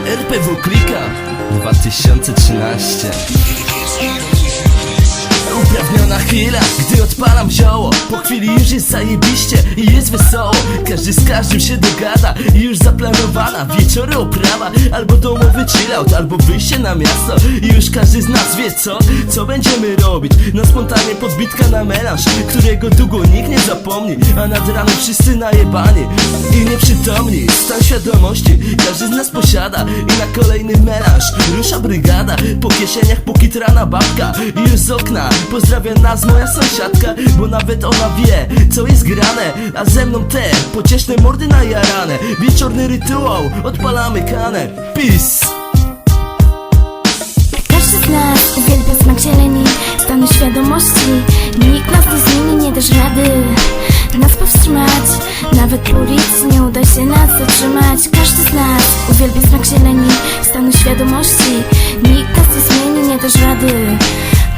RPW Klika 2013. Uprawniona chwila, gdy odpalam zioło. Po chwili już jest zajebiście i jest wesoło. Każdy z każdym się dogada i już zaplanowana wieczory oprawa, albo domowy chillout, albo wyjście na miasto. I już każdy z nas wie co będziemy robić. Na spontanie podbitka na melanż, którego długo nikt nie zapomni, a nad ranem wszyscy najebani i nieprzytomni. Stan świadomości każdy z nas posiada i na kolejny melanż rusza brygada. Po kieszeniach pokitrana babka i już z okna pozdrawia nas moja sąsiadka, bo nawet ona wie co jest grane, a ze mną te pocieszne mordy najarane. Wieczorny rytuał, odpalamy kanę. Peace. Każdy z nas uwielbia smak zieleni, stanu świadomości. Nikt nas nie zmieni, nie dasz rady nas powstrzymać. Nawet policji nie uda się nas zatrzymać. Każdy z nas uwielbia smak zieleni, stanu świadomości. Nikt nas nie zmieni, nie dasz rady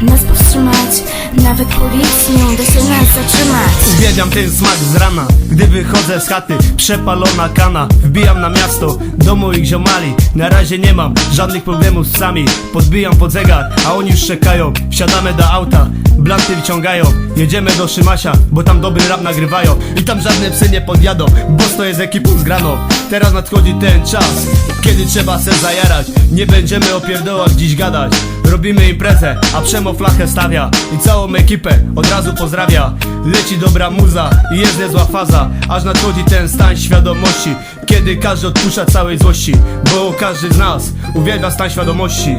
nas powstrzymać. Nawet policji nie uda się nas zatrzymać. Uwielbiam ten smak z rana, gdy wychodzę z chaty. Przepalona kana, wbijam na miasto do moich ziomali. Na razie nie mam żadnych problemów z psami. Podbijam pod zegar, a oni już czekają. Wsiadamy do auta, blanty wyciągają. Jedziemy do Szymasia, bo tam dobry rap nagrywają. I tam żadne psy nie podjadą, bo stoję z ekipą zgraną. Teraz nadchodzi ten czas, kiedy trzeba se zajarać. Nie będziemy o pierdołach dziś gadać. Robimy imprezę, a Przemo flachę stawia i całą ekipę od razu pozdrawia. Leci dobra muza i jest niezła faza, aż nadchodzi ten stan świadomości, kiedy każdy odpuszcza całej złości, bo każdy z nas uwielbia stan świadomości.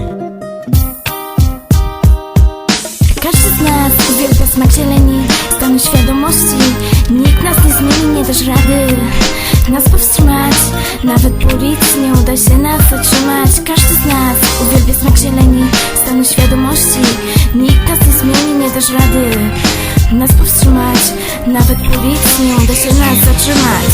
Każdy z nas uwielbia smak zieleni, stanu świadomości. Nikt nas nie zmieni, nie dasz rady nas powstrzymać. Nawet policji nie uda się nas zatrzymać. Każdy z nas uwielbia smak zieleni, stanu świadomości. Nikt nas nie zmieni, nie dasz rady nas powstrzymać. Nawet policji nie uda się nas zatrzymać.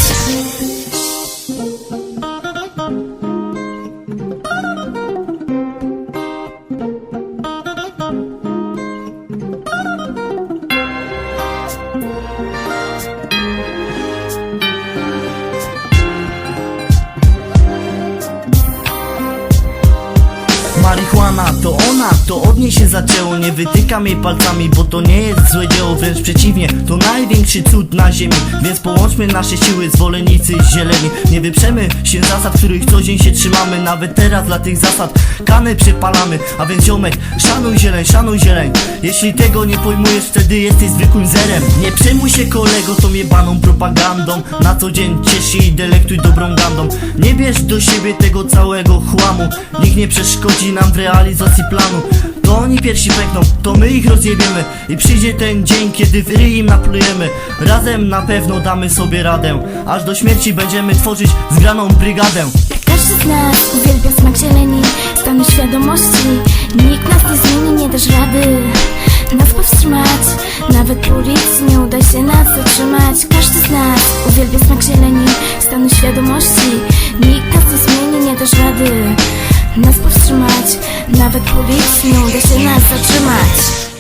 Marihuana to ona, to od niej się zaczęło. Nie wytykam jej palcami, bo to nie jest złe dzieło. Wręcz przeciwnie, to największy cud na ziemi. Więc połączmy nasze siły, zwolennicy zieleni. Nie wyprzemy się zasad, których co dzień się trzymamy. Nawet teraz dla tych zasad kanę przypalamy. A więc ziomek, szanuj zieleń, szanuj zieleń. Jeśli tego nie pojmujesz, wtedy jesteś zwykłym zerem. Nie przejmuj się kolego tą jebaną propagandą. Na co dzień ciesz się i delektuj dobrą gandą. Nie bierz do siebie tego całego chłamu. Nikt nie przeszkodzi nam w realizacji planu. To oni pierwsi pękną, to my ich rozjebiemy. I przyjdzie ten dzień, kiedy w ryj im naplujemy. Razem na pewno damy sobie radę. Aż do śmierci będziemy tworzyć zgraną brygadę. Każdy z nas uwielbia smak zieleni, stanu świadomości. Nikt nas nie zmieni, nie dasz rady nas powstrzymać. Nawet policji nie uda się nas zatrzymać. Każdy z nas uwielbia smak zieleni, stanu świadomości. Nikt nas nie zmieni, nie dasz rady nas powstrzymać. Nawet policji nie uda się nas zatrzymać.